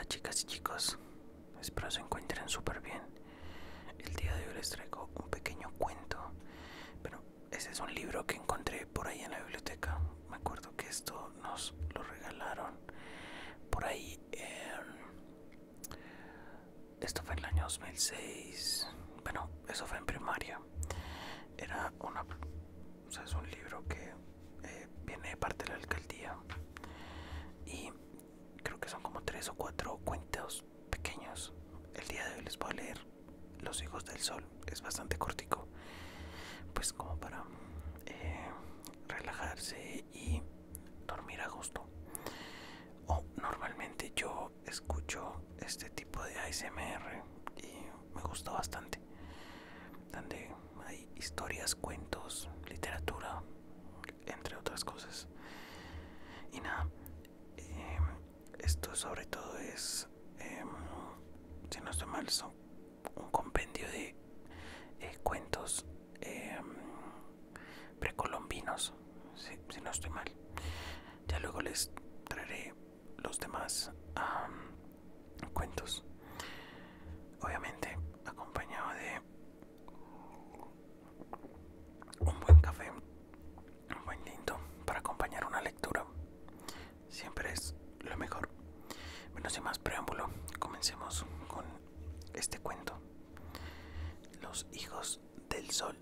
chicas y chicos, espero se encuentren súper bien. El día de hoy les traigo un pequeño cuento. Bueno, ese es un libro que encontré por ahí en la biblioteca. Me acuerdo que esto nos lo regalaron por ahí. Esto fue en el año 2006. Bueno, eso fue en primaria. Era una... O sea, es un libro que viene de parte de la alcaldía. Y creo que son como 3 o 4 cuentos pequeños. El día de hoy les voy a leer Los hijos del sol. Es bastante cortico, pues como para relajarse y dormir a gusto. O normalmente yo escucho este tipo de ASMR y me gusta bastante, donde hay historias, cuentos, literatura, entre otras cosas. Y nada, esto sobre todo es, si no estoy mal, son un compendio de cuentos precolombinos, si no estoy mal. Ya luego les traeré los demás cuentos, obviamente acompañado de un buen café, un buen tinto para acompañar una lectura. Siempre es lo mejor. Bueno, sin más preámbulo, comencemos con este cuento. Los hijos del sol.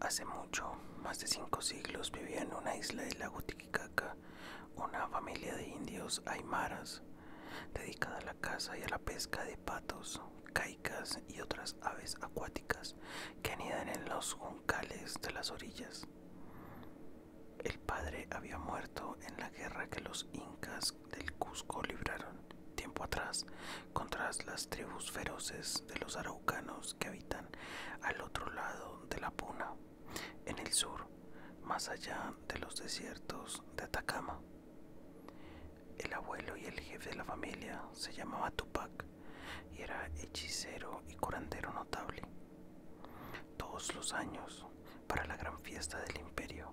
Hace mucho, más de 5 siglos, vivía en una isla del lago Titicaca una familia de indios aymaras dedicada a la caza y a la pesca de patos, caicas y otras aves acuáticas que anidan en los juncales de las orillas. El padre había muerto en la guerra que los incas del Cusco libraron tiempo atrás contra las tribus feroces de los araucanos que habitan al otro lado de la Puna, en el sur, más allá de los desiertos de Atacama. El abuelo y el jefe de la familia se llamaba Tupac y era hechicero y curandero notable. Todos los años, para la gran fiesta del imperio,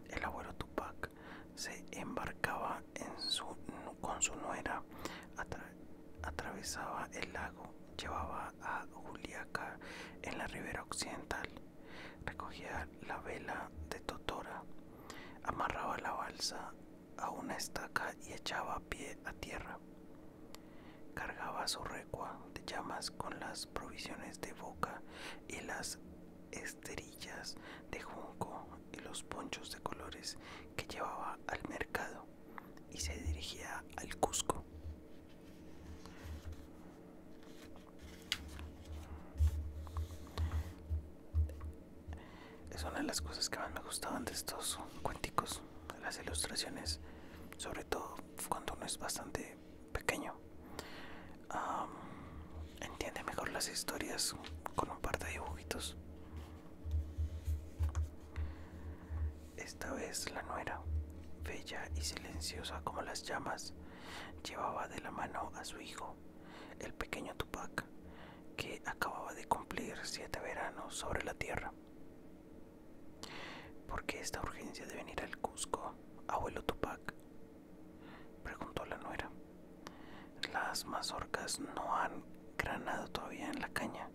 el abuelo Tupac se embarcaba con su nuera, atravesaba el lago, llevaba a Juliaca en la ribera occidental, recogía la vela de Totora, amarraba la balsa a una estaca y echaba a pie a tierra. Cargaba su recua de llamas con las provisiones de boca y las esterillas de junco y los ponchos de colores que llevaba al mercado y se dirigía al Cusco. Es una de las cosas que más me gustaban de estos cuenticos, las ilustraciones, sobre todo cuando uno es bastante pequeño. Entiende mejor las historias con un par de dibujitos. Esta vez la nuera, bella y silenciosa como las llamas, llevaba de la mano a su hijo, el pequeño Tupac, que acababa de cumplir 7 veranos sobre la tierra. ¿Por qué esta urgencia de venir al Cusco, abuelo Tupac?, preguntó la nuera. Las mazorcas no han granado todavía en la caña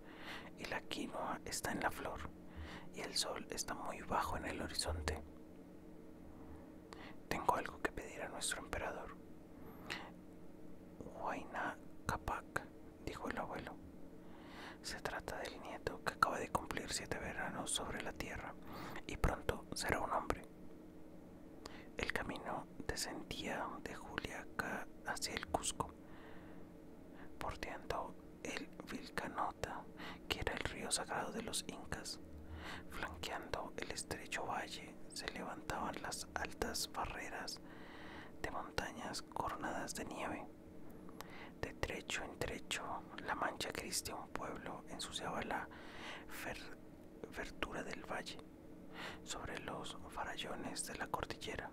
y la quinoa está en la flor y el sol está muy bajo en el horizonte. Tengo algo que pedir a nuestro emperador. Huayna Capac, dijo el abuelo. Se trata del nieto que acaba de cumplir 7 veranos sobre la tierra y pronto será un hombre. El camino descendía de Juliaca hacia el Cusco, bordeando el Vilcanota, que era el río sagrado de los incas. Flanqueando el estrecho valle se levantaban las altas barreras de montañas coronadas de nieve. De trecho en trecho, la mancha gris de un pueblo ensuciaba la verdura del valle. Sobre los farallones de la cordillera,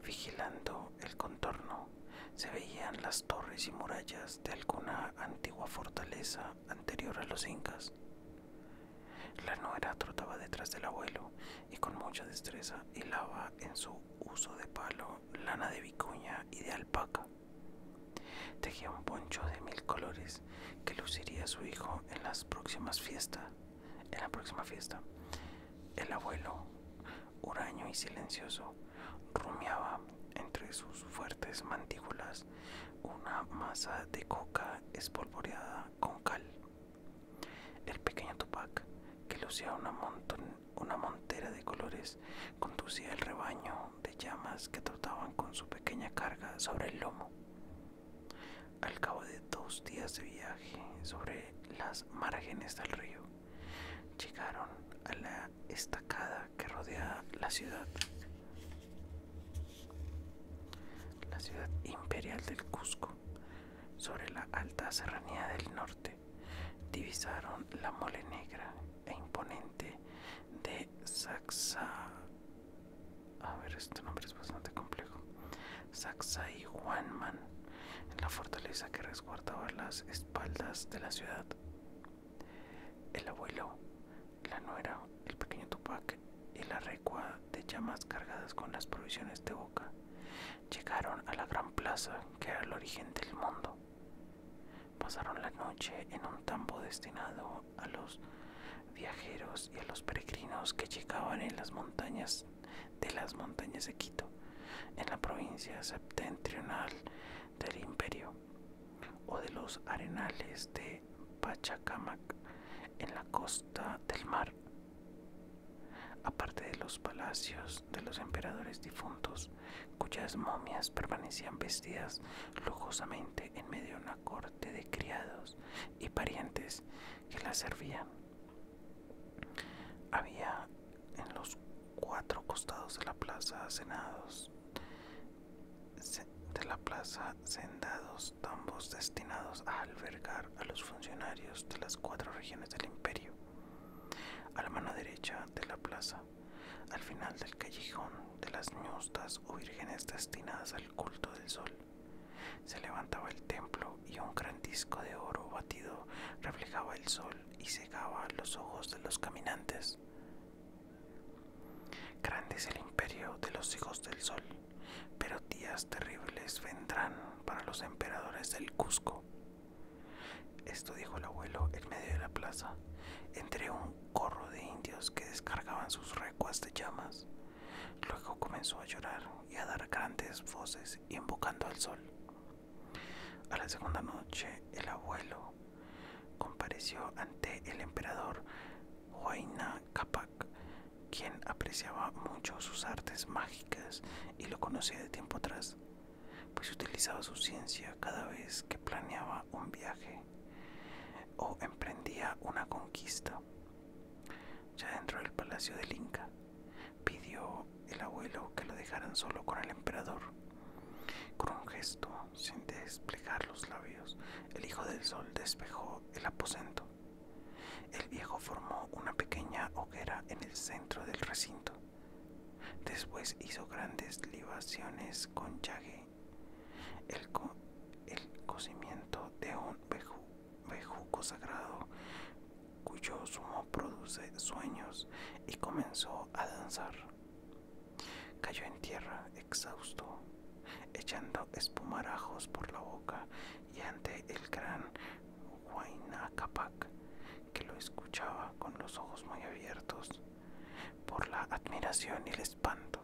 vigilando el contorno, se veían las torres y murallas de alguna antigua fortaleza anterior a los incas. La nuera trotaba detrás del abuelo y con mucha destreza hilaba en su uso de palo lana de vicuña y de alpaca. Tejía un poncho de 1000 colores que luciría su hijo en las próximas fiestas. En la próxima fiesta, el abuelo, huraño y silencioso, rumiaba entre sus fuertes mandíbulas una masa de coca espolvoreada con cal. El pequeño Tupac, que lucía una montera de colores, conducía el rebaño de llamas que trotaban con su pequeña carga sobre el lomo. Al cabo de 2 días de viaje sobre las márgenes del río, llegaron a la estacada que rodea la ciudad imperial del Cusco. Sobre la alta serranía del norte divisaron la mole negra e imponente de este nombre es bastante complejo. Sacsayhuamán, la fortaleza que resguardaba las espaldas de la ciudad. El abuelo, la nuera, el pequeño Tupac y la recua de llamas cargadas con las provisiones de boca llegaron a la gran plaza que era el origen del mundo. Pasaron la noche en un tambo destinado a los viajeros y a los peregrinos que llegaban en las montañas de Quito, en la provincia septentrional del imperio, o de los arenales de Pachacamac, en la costa del mar. Aparte de los palacios de los emperadores difuntos, cuyas momias permanecían vestidas lujosamente en medio de una corte de criados y parientes que las servían, había en los 4 costados de la plaza sendados tambos destinados a albergar a los funcionarios de las 4 regiones del imperio. A la mano derecha de la plaza, al final del callejón de las ñustas o vírgenes destinadas al culto del sol, se levantaba el templo y un gran disco de oro batido reflejaba el sol y cegaba los ojos de los caminantes. Grande es el imperio de los hijos del sol, pero días terribles vendrán para los emperadores del Cusco. Esto dijo el abuelo en medio de la plaza, entre un corro de indios que descargaban sus recuas de llamas. Luego comenzó a llorar y a dar grandes voces invocando al sol. A la segunda noche, el abuelo compareció ante el emperador Huayna Capac, quien apreciaba mucho sus artes mágicas y lo conocía de tiempo atrás, pues utilizaba su ciencia cada vez que planeaba un viaje o emprendía una conquista. Ya dentro del palacio del Inca, pidió el abuelo que lo dejaran solo con el emperador. Con un gesto, sin desplegar los labios, el hijo del sol despejó el aposento. El viejo formó una pequeña hoguera en el centro del recinto. Después hizo grandes libaciones con llague, el cocimiento de un bejuco sagrado cuyo zumo produce sueños, y comenzó a danzar. Cayó en tierra exhausto, echando espumarajos por la boca, y ante el gran Huayna Capac, que lo escuchaba con los ojos muy abiertos por la admiración y el espanto,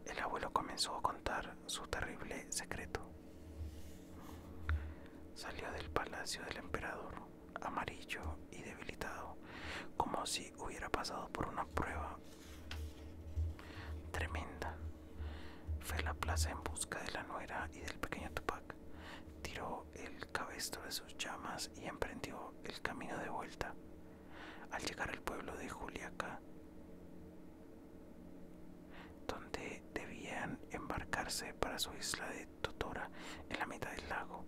el abuelo comenzó a contar su terrible secreto. Salió del palacio del emperador, amarillo y debilitado, como si hubiera pasado por una prueba tremenda. Fue a la plaza en busca de la nuera y del pequeño Tupac. Tiró el cabestro de sus llamas y emprendió el camino de vuelta. Al llegar al pueblo de Juliaca, donde debían embarcarse para su isla de Totora en la mitad del lago,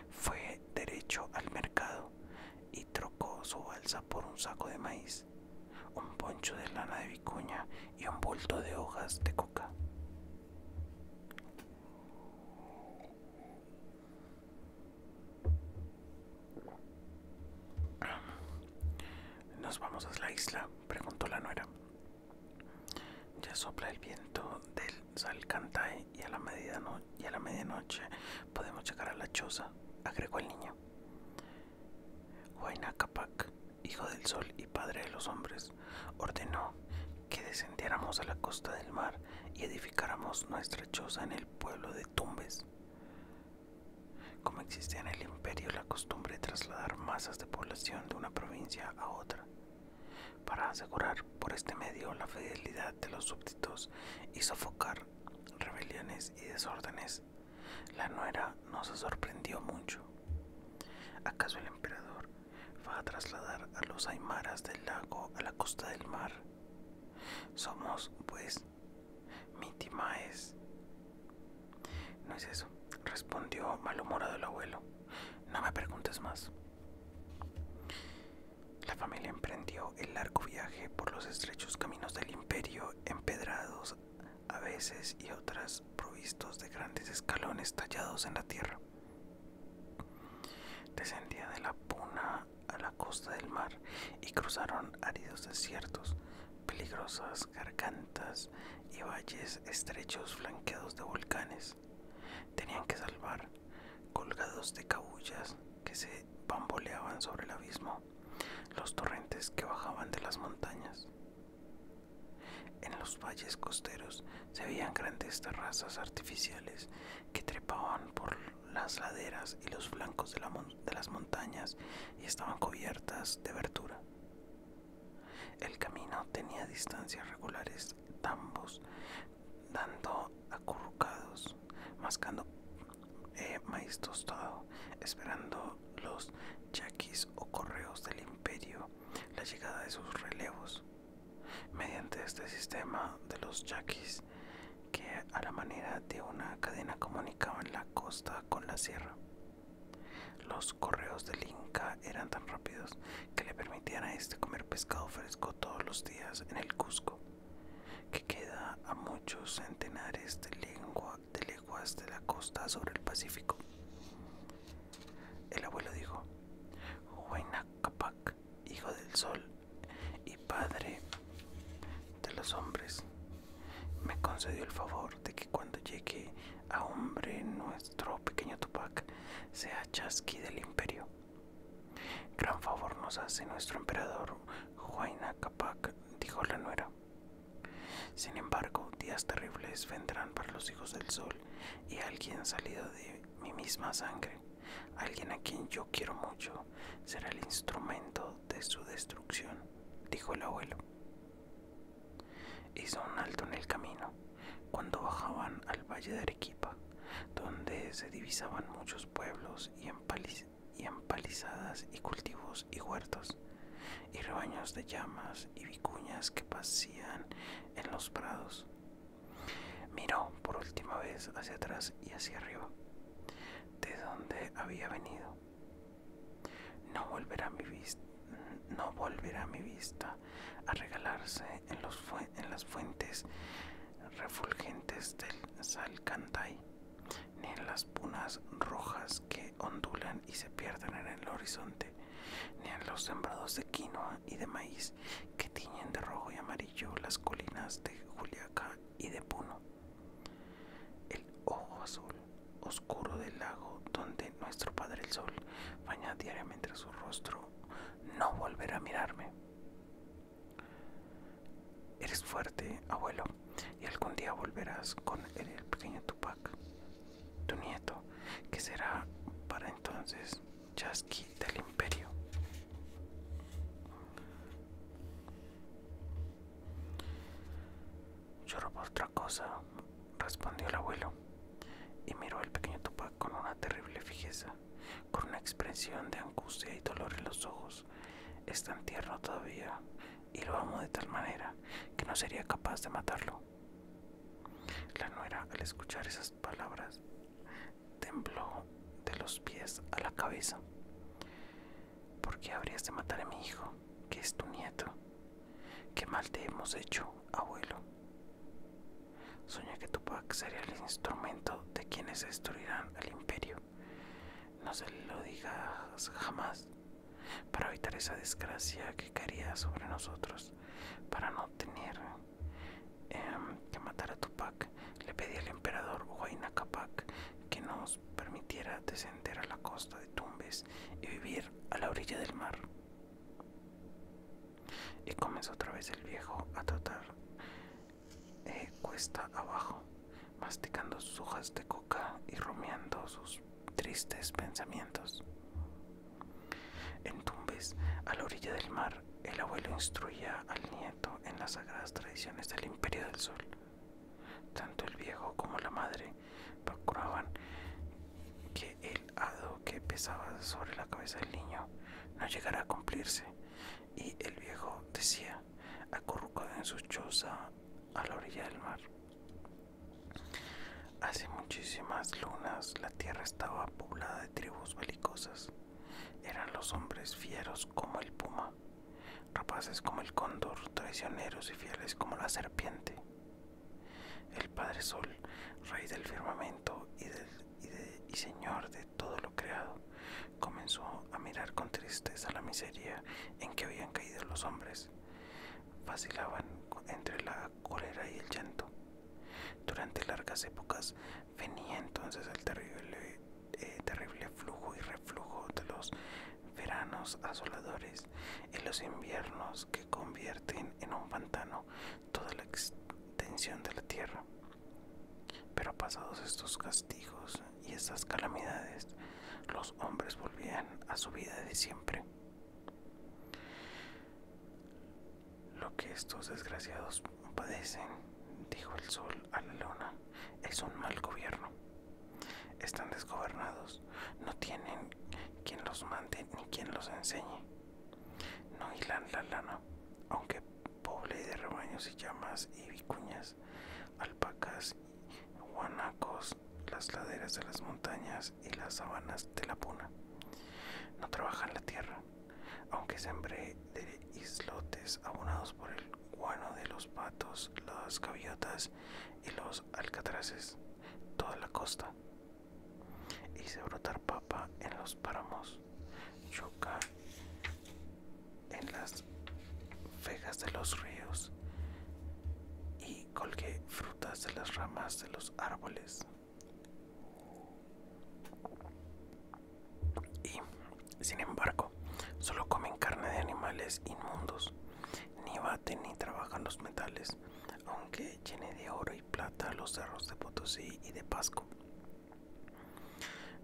fue derecho al mercado y trocó su balsa por un saco de maíz, un poncho de lana de vicuña y un bulto de hojas de coca. ¿Nos vamos a la isla?, preguntó la nuera. Ya sopla el viento del Salcantay y a la medida la medianoche podemos llegar a la choza, agregó el niño. Huayna Capac, hijo del sol y padre de los hombres, ordenó que descendiéramos a la costa del mar y edificáramos nuestra choza en el pueblo de Tumbes. Como existía en el imperio la costumbre de trasladar masas de población de una provincia a otra, para asegurar por este medio la fidelidad de los súbditos y sofocar rebeliones y desórdenes, la nuera no se sorprendió mucho. ¿Acaso el emperador va a trasladar a los aymaras del lago a la costa del mar? Somos, pues, mitimaes. No es eso, respondió malhumorado el abuelo. No me preguntes más. La familia emprendió el largo viaje por los estrechos caminos del imperio, empedrados a veces y otras provistos de grandes escalones tallados en la tierra. Descendían de la Puna a la costa del mar y cruzaron áridos desiertos, peligrosas gargantas y valles estrechos flanqueados de volcanes. Tenían que salvar, colgados de cabullas que se bamboleaban sobre el abismo, los torrentes que bajaban de las montañas. En los valles costeros se veían grandes terrazas artificiales que trepaban por las laderas y los flancos de las montañas y estaban cubiertas de verdura. El camino tenía distancias regulares, tambos, dando acurrucados, mascando maíz tostado, esperando los yaquis o correos del imperio la llegada de sus relevos. Mediante este sistema de los yaquis, que a la manera de una cadena comunicaban la costa con la sierra, los correos del Inca eran tan rápidos que le permitían a este comer pescado fresco todos los días en el Cusco, que queda a muchos centenares de leguas de la costa sobre el Pacífico. El abuelo dijo: Huayna Capac, hijo del sol y padre de los hombres, me concedió el favor de que cuando llegue a hombre nuestro pequeño Tupac sea chasqui del imperio. Gran favor nos hace nuestro emperador Huayna Capac, dijo la nuera. Sin embargo, días terribles vendrán para los hijos del sol, y alguien salido de mi misma sangre, alguien a quien yo quiero mucho, será el instrumento de su destrucción, dijo el abuelo. Hizo un alto en el camino cuando bajaban al valle de Arequipa, donde se divisaban muchos pueblos y empalizadas y cultivos y huertos, y rebaños de llamas y vicuñas que pasían en los prados. Miró por última vez hacia atrás y hacia arriba, de donde había venido. No volverá mi vista a regalarse en las fuentes refulgentes del Salcantay, ni en las punas rojas que ondulan y se pierden en el horizonte, ni en los sembrados de quinoa y de maíz que tiñen de rojo y amarillo las colinas de Juliaca y de Puno. El ojo azul oscuro del lago donde nuestro padre el sol baña diariamente su rostro no volverá a mirarme. Eres fuerte, abuelo, y algún día volverás con el pequeño Tupac, tu nieto, que será para entonces chasqui del imperio. Lloro por otra cosa, respondió el abuelo, y miró al pequeño Tupac con una terrible fijeza, con una expresión de angustia y dolor en los ojos. Es tan tierno todavía, y lo amo de tal manera que no sería capaz de matarlo. La nuera, al escuchar esas palabras, tembló de los pies a la cabeza. ¿Por qué habrías de matar a mi hijo, que es tu nieto? ¿Qué mal te hemos hecho, abuelo? Soñé que Tupac sería el instrumento de quienes destruirán al imperio. No se lo digas jamás, para evitar esa desgracia que caería sobre nosotros. Para no tener que matar a Tupac, le pedí al emperador Huayna Capac costa de Tumbes y vivir a la orilla del mar. Y comenzó otra vez el viejo a trotar cuesta abajo, masticando sus hojas de coca y rumiando sus tristes pensamientos. En Tumbes, a la orilla del mar, el abuelo instruía al nieto en las sagradas tradiciones del Imperio del Sol. Tanto el viejo como la madre procuraban que el hado que pesaba sobre la cabeza del niño no llegara a cumplirse, y el viejo decía, acurrucado en su choza a la orilla del mar: hace muchísimas lunas la tierra estaba poblada de tribus belicosas. Eran los hombres fieros como el puma, rapaces como el cóndor, traicioneros y fieles como la serpiente. El Padre Sol, rey del firmamento y señor de todo lo creado, comenzó a mirar con tristeza la miseria en que habían caído los hombres. Vacilaban entre la cólera y el llanto. Durante largas épocas venía entonces el terrible flujo y reflujo de los veranos asoladores y los inviernos que convierten en un pantano toda la extensión de la tierra. Pero pasados estos castigos y estas calamidades, los hombres volvían a su vida de siempre. Lo que estos desgraciados padecen, dijo el sol a la luna, es un mal gobierno. Están desgobernados, no tienen quien los mande ni quien los enseñe. No hilan la lana, aunque pobre de rebaños y llamas y vicuñas, alpacas y guanacos, las laderas de las montañas y las sabanas de la puna. No trabajan la tierra, aunque sembré de islotes abonados por el guano de los patos, las gaviotas y los alcatraces, toda la costa. Hice brotar papa en los páramos, yuca en las vegas de los ríos y colgué frutas de las ramas de los árboles. Y, sin embargo, solo comen carne de animales inmundos, ni baten ni trabajan los metales, aunque llene de oro y plata los cerros de Potosí y de Pasco.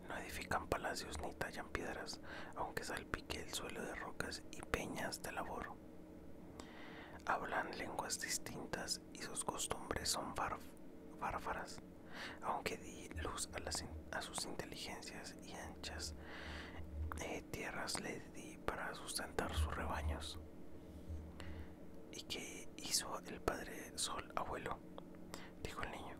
No edifican palacios ni tallan piedras, aunque salpique el suelo de rocas y peñas de labor. Hablan lenguas distintas y sus costumbres son bárbaras, aunque di luz a sus inteligencias y anchas tierras le di para sustentar sus rebaños. ¿Y qué hizo el Padre Sol, abuelo?, dijo el niño.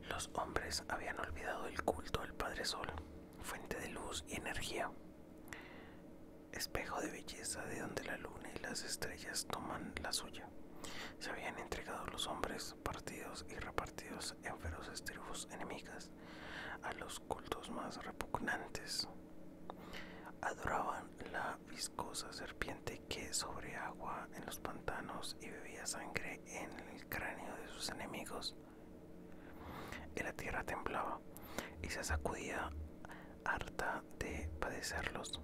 Los hombres habían olvidado el culto al Padre Sol, fuente de luz y energía, espejo de belleza de donde la luna y las estrellas toman la suya. Se habían entregado los hombres, partidos y repartidos en feroces tribus enemigas, a los cultos más repugnantes. Adoraban la viscosa serpiente que sobre agua en los pantanos y bebía sangre en el cráneo de sus enemigos. Y la tierra temblaba y se sacudía harta de padecerlos.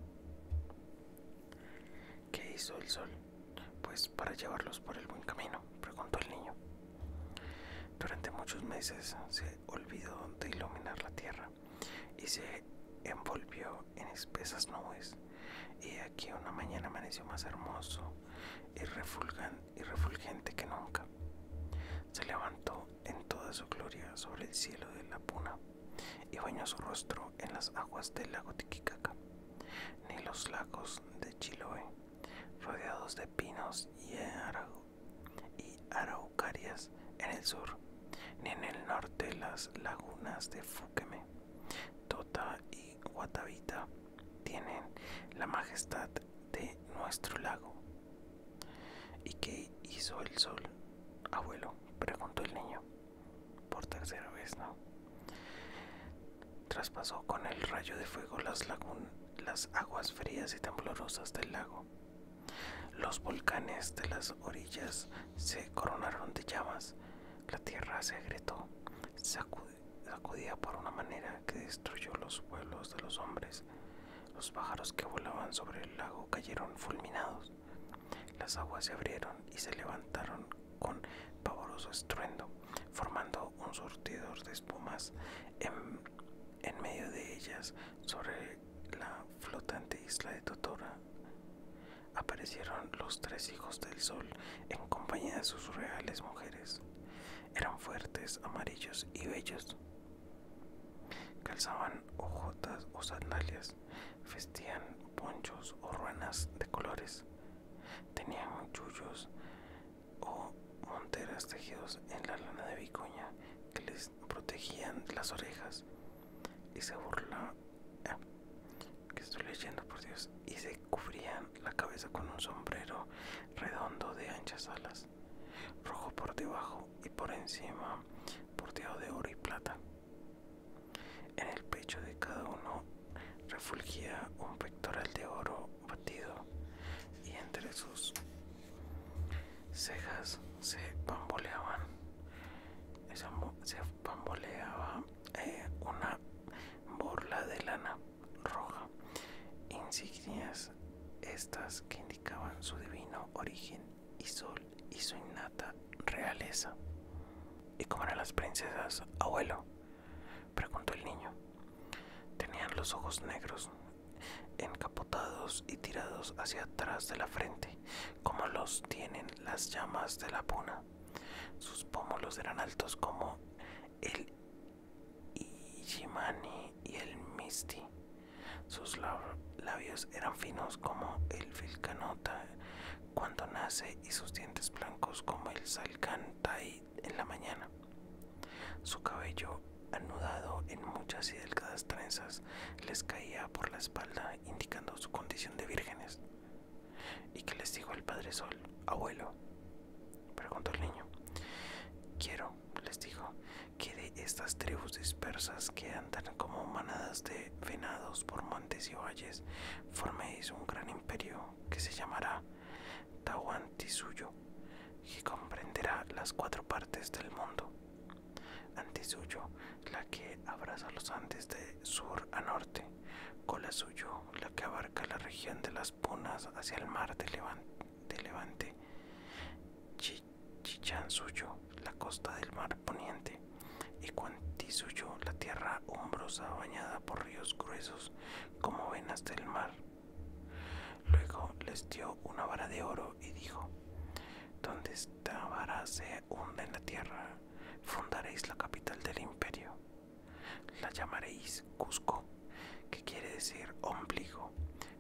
¿Qué hizo el sol, pues, para llevarlos por el buen camino?, preguntó el niño. Durante muchos meses se olvidó de iluminar la tierra y se envolvió en espesas nubes, y aquí una mañana amaneció más hermoso y refulgente que nunca. Se levantó en toda su gloria sobre el cielo de la Puna y bañó su rostro en las aguas del lago Titicaca. Ni los lagos de Chiloé, rodeados de pinos y araucarias en el sur, ni en el norte las lagunas de Fuqueme, Tota y Guatavita tienen la majestad de nuestro lago. ¿Y qué hizo el sol, abuelo?, preguntó el niño, por tercera vez, ¿no? Traspasó con el rayo de fuego las aguas frías y temblorosas del lago. Los volcanes de las orillas se coronaron de llamas, la tierra se agrietó, sacudía por una manera que destruyó los vuelos de los hombres. Los pájaros que volaban sobre el lago cayeron fulminados. Las aguas se abrieron y se levantaron con pavoroso estruendo, formando un surtidor de espumas en medio de ellas. Sobre la flotante isla de Totora aparecieron los tres hijos del sol en compañía de sus reales mujeres. Eran fuertes, amarillos y bellos. Calzaban hojotas o sandalias, vestían ponchos o ruanas de colores, tenían chullos o monteras tejidos en la lana de vicuña que les protegían las orejas, y se que estoy leyendo, por Dios, y se cubrían la cabeza con un sombrero redondo de anchas alas, rojo por debajo y por encima bordeado de oro y plata. En el pecho de cada uno refulgía un pectoral de oro batido, y entre sus cejas se bamboleaba una borla de lana roja, insignias estas que indicaban su divino origen y su innata realeza. ¿Y cómo eran las princesas, abuelo?, preguntó el niño. Tenían los ojos negros, encapotados y tirados hacia atrás de la frente, como los tienen las llamas de la puna. Sus pómulos eran altos como el Illimani y el Misti. Sus labios eran finos como el Vilcanota cuando nace, y sus dientes blancos como el Salcantay en la mañana. Su cabello, anudado en muchas y delgadas trenzas, les caía por la espalda, indicando su condición de vírgenes. ¿Y qué les dijo el Padre Sol, abuelo?, preguntó el niño. Quiero, les dijo, que de estas tribus dispersas que andan como manadas de venados por montes y valles, forméis un gran imperio que se llamará Tahuantinsuyo, que comprenderá las 4 partes del mundo. Antisuyo, la que abraza los Andes de sur a norte; Colasuyo, la que abarca la región de las Punas hacia el mar de Levante; Chichansuyo, la costa del mar poniente; y Cuantisuyo, la tierra umbrosa bañada por ríos gruesos como venas del mar. Luego les dio una vara de oro y dijo: donde esta vara se hunda en la tierra, fundaréis la capital del imperio. La llamaréis Cusco, que quiere decir ombligo,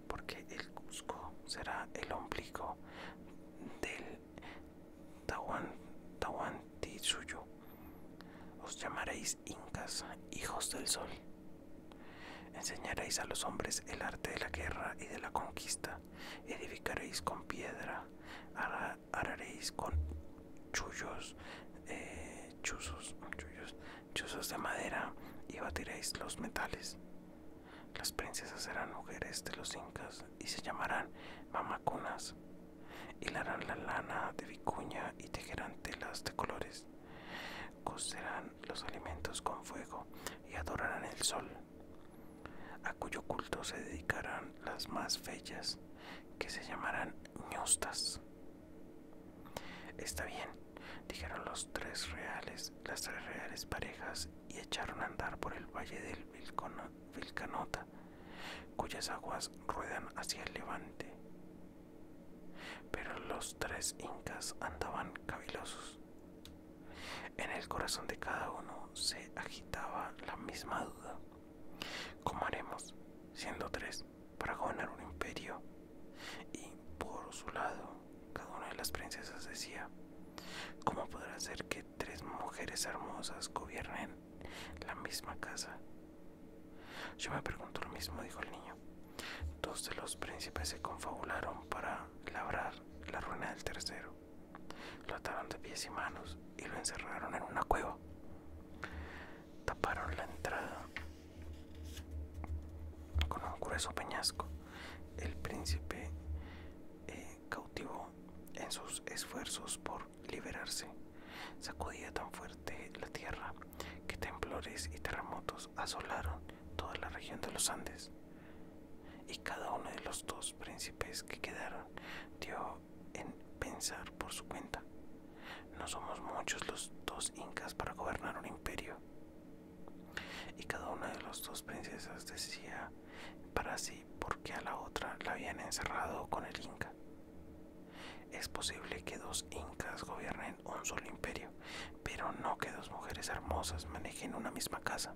porque el Cusco será el ombligo del Tahuantinsuyo. Os llamaréis incas, hijos del sol. Enseñaréis a los hombres el arte de la guerra y de la conquista. Edificaréis con piedra, araréis con chuzos de madera, y batiréis los metales. Las princesas serán mujeres de los incas y se llamarán mamacunas. Hilarán la lana de vicuña y tejerán telas de colores. Cocerán los alimentos con fuego y adorarán el sol, a cuyo culto se dedicarán las más bellas, que se llamarán ñustas. Está bien, dijeron las tres reales parejas, y echaron a andar por el valle del Vilcanota, cuyas aguas ruedan hacia el levante. Pero los 3 incas andaban cavilosos. En el corazón de cada uno se agitaba la misma duda: ¿cómo haremos, siendo 3, para gobernar un imperio? Y por su lado, cada una de las princesas decía: ¿cómo podrá ser que 3 mujeres hermosas gobiernen la misma casa? Yo me pregunto lo mismo, dijo el niño. 2 de los príncipes se confabularon para labrar la ruina del tercero. Lo ataron de pies y manos y lo encerraron en una cueva. Taparon la entrada con un grueso peñasco. El príncipe cautivo, en sus esfuerzos por liberarse, sacudía tan fuerte la tierra que tembló temblores y terremotos asolaron toda la región de los Andes, y cada uno de los dos príncipes que quedaron dio en pensar por su cuenta: no somos muchos los dos incas para gobernar un imperio. Y cada una de las dos princesas decía para sí por qué a la otra la habían encerrado con el inca. Es posible que dos incas gobiernen un solo imperio, pero no que dos mujeres hermosas manejen una misma casa.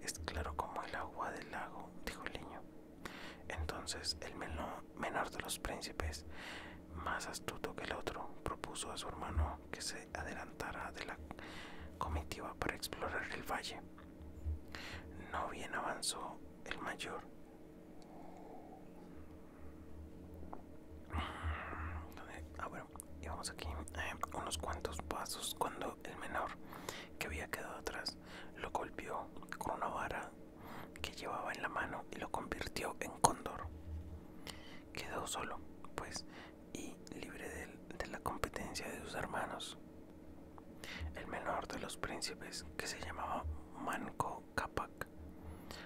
Es claro como el agua del lago, dijo el niño. Entonces el menor de los príncipes, más astuto que el otro, propuso a su hermano que se adelantara de la comitiva para explorar el valle. No bien avanzó el mayor. Bueno, íbamos aquí unos cuantos pasos cuando el menor, que había quedado atrás, lo golpeó con una vara que llevaba en la mano y lo convirtió en cóndor. Quedó solo, pues, y libre de la competencia de sus hermanos. El menor de los príncipes, que se llamaba Manco Cápac,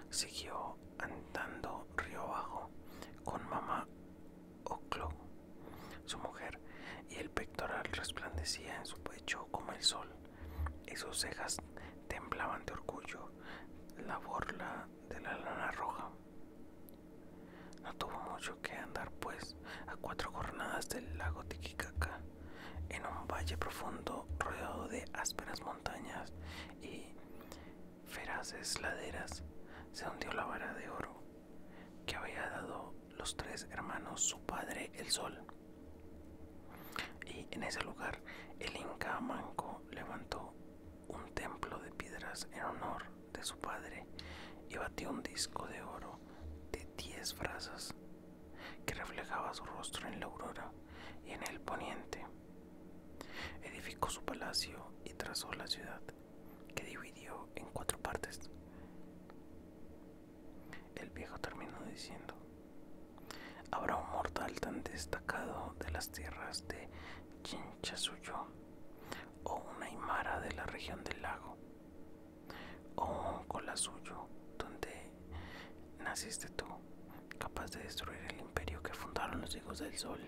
siguió andando río abajo con mamá Oclo, su mujer, y el pectoral resplandecía en su pecho como el sol, y sus cejas temblaban de orgullo la borla de la lana roja. No tuvo mucho que andar, pues, a 4 jornadas del lago Titicaca, en un valle profundo rodeado de ásperas montañas y feraces laderas, se hundió la vara de oro que había dado los 3 hermanos su padre el sol. Y en ese lugar el inca Manco levantó un templo de piedras en honor de su padre y batió un disco de oro de 10 brazas que reflejaba su rostro en la aurora y en el poniente. Edificó su palacio y trazó la ciudad, que dividió en 4 partes. El viejo terminó diciendo: habrá un mortal tan destacado de las tierras de Chinchasuyo, o una aymara de la región del lago, o un colasuyo donde naciste tú, capaz de destruir el imperio que fundaron los hijos del sol.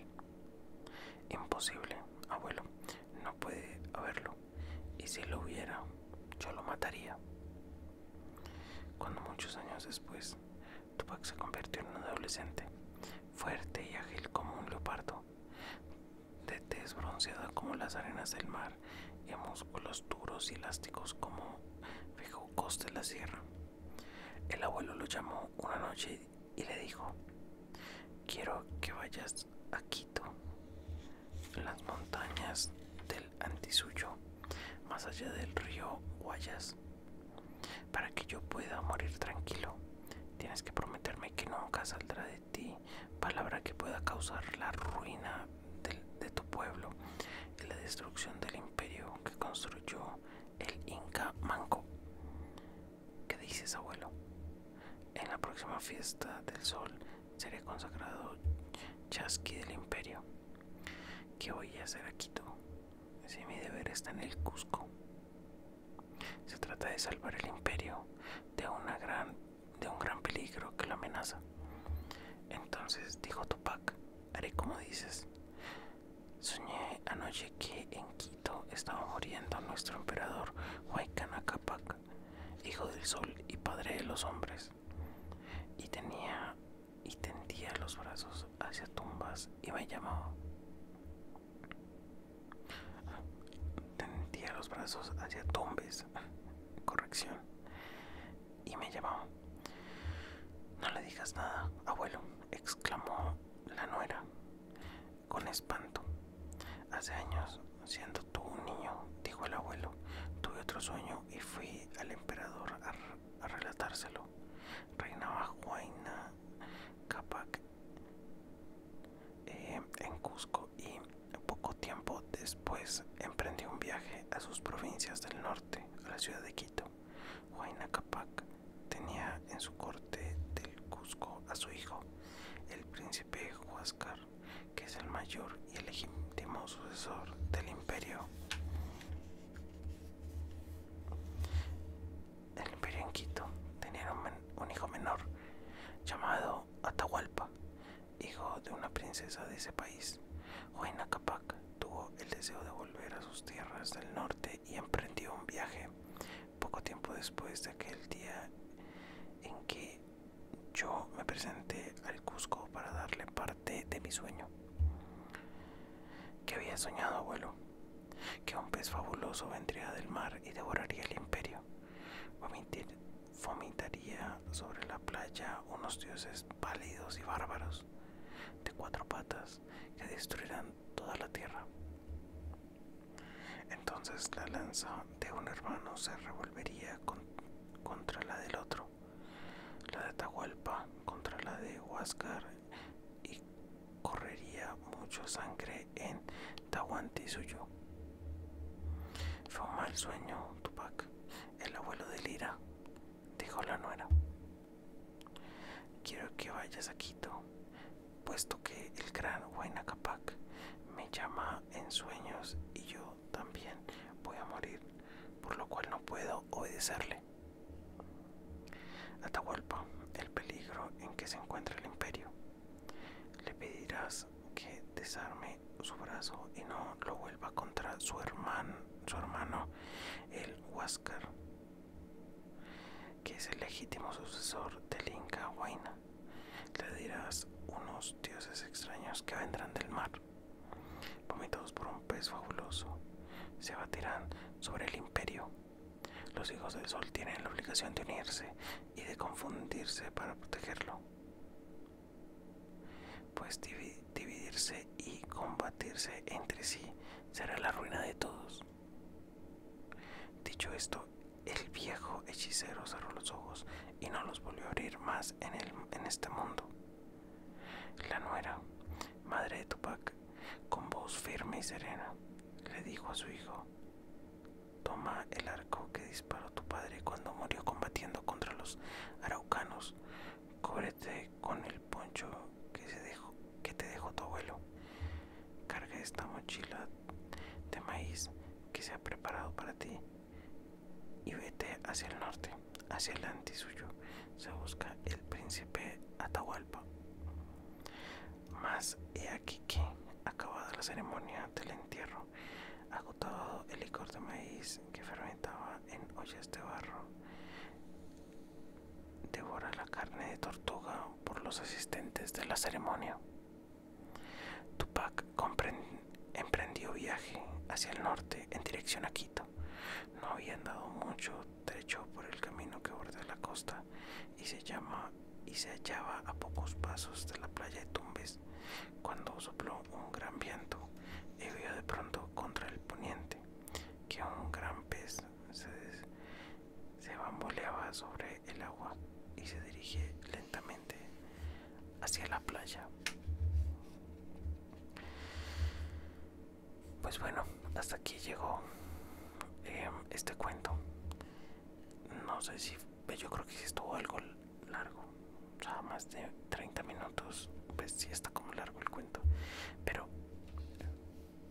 Imposible, abuelo, no puede haberlo, y si lo hubiera, yo lo mataría. Cuando muchos años después, Tupac se convirtió en un adolescente, fuerte y ágil como un leopardo, de tez bronceada como las arenas del mar y músculos duros y elásticos como bejucos de la sierra. El abuelo lo llamó una noche y le dijo: quiero que vayas a Quito, las montañas del Antisuyo, más allá del río Guayas, para que yo pueda morir tranquilo. Tienes que prometerme que nunca saldrá de ti palabra que pueda causar la ruina de tu pueblo y la destrucción del imperio que construyó el Inca Manco. ¿Qué dices, abuelo? En la próxima fiesta del sol seré consagrado chasqui del imperio. ¿Qué voy a hacer aquí tú? Si mi deber está en el Cusco. Se trata de salvar el imperio de un gran peligro que lo amenaza. Entonces dijo Tupac: haré como dices. Soñé anoche que en Quito estaba muriendo nuestro emperador Huaycana Cápac, hijo del sol y padre de los hombres, y tendía los brazos hacia tumbas y me llamaba. Tendía los brazos hacia tumbes, corrección, y me llamaba. No le digas nada, abuelo, exclamó la nuera con espanto. Hace años, siendo tú un niño, dijo el abuelo, tuve otro sueño y fui al emperador a relatárselo. Reinaba Huayna Cápac en Cusco, y poco tiempo después emprendió un viaje a sus provincias del norte, a la ciudad de Quito. Huayna Cápac tenía en su corte del Cusco a su hijo, el príncipe Huáscar, que es el mayor y el legítimo sucesor del imperio. después de aquel día en que yo me presenté al Cusco para darle parte de mi sueño. ¿Qué había soñado, abuelo? Que un pez fabuloso vendría del mar y devoraría el imperio. Vomitaría sobre la playa unos dioses pálidos y bárbaros de 4 patas que destruirán toda la tierra. Entonces la lanza de un hermano se revolvería contra la del otro, la de Atahualpa contra la de Huáscar, y correría mucha sangre en Tahuantinsuyo. Fue un mal sueño, Tupac, el abuelo de Lira, dijo la nuera. Quiero que vayas a Quito, puesto que el gran Huayna Capac me llama en sueños y yo también voy a morir, por lo cual no puedo obedecerle. Atahualpa, el peligro en que se encuentra el imperio. Le pedirás que desarme su brazo y no lo vuelva contra su hermano, el Huáscar, que es el legítimo sucesor del Inca Huayna. Le dirás unos dioses extraños que vendrán del mar, vomitados por un pez fabuloso, se abatirán sobre el imperio. Los hijos del sol tienen la obligación de unirse y de confundirse para protegerlo, pues dividirse y combatirse entre sí será la ruina de todos. Dicho esto, el viejo hechicero cerró los ojos y no los volvió a abrir más en este mundo. La nuera, madre de Tupac, con voz firme y serena, le dijo a su hijo: toma el arco que disparó tu padre cuando murió combatiendo contra los araucanos. Cúbrete con el poncho que te dejó tu abuelo. Carga esta mochila de maíz que se ha preparado para ti y vete hacia el norte, hacia el Antisuyo. Se busca el príncipe Atahualpa. Mas he aquí que, acabada la ceremonia del entierro, agotado el licor de maíz que fermentaba en ollas de barro, devora la carne de tortuga por los asistentes de la ceremonia. Tupac emprendió viaje hacia el norte en dirección a Quito. No había andado mucho trecho por el camino que bordea la costa y se hallaba a pocos pasos de la playa de Tumbes, cuando sopló un gran viento y vio de pronto contra el poniente que un gran pez se bamboleaba sobre el agua y se dirige lentamente hacia la playa. Pues bueno, hasta aquí llegó este cuento. No sé si, yo creo que sí estuvo algo largo, o sea, más de 30 minutos, pues sí está como largo el cuento, pero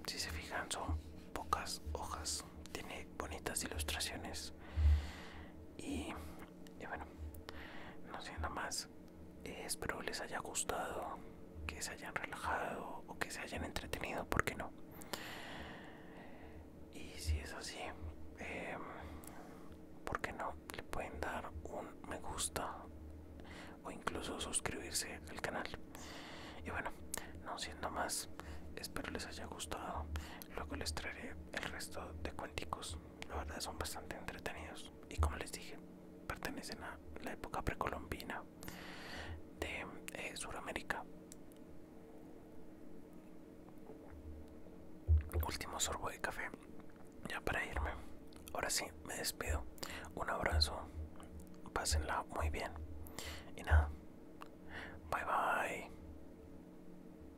si se fijan son pocas hojas, tiene bonitas ilustraciones y bueno, no siendo más, espero les haya gustado, que se hayan relajado o que se hayan entretenido, ¿por qué no? Y si es así, ¿por qué no? Le pueden dar un me gusta o incluso suscribirse al canal. Y bueno, no siendo más, espero les haya gustado. Luego les traeré el resto de cuenticos. La verdad son bastante entretenidos y, como les dije, pertenecen a la época precolombina de Sudamérica. Último sorbo de café ya para irme. Ahora sí, me despido. Un abrazo, pásenla muy bien y nada, bye bye.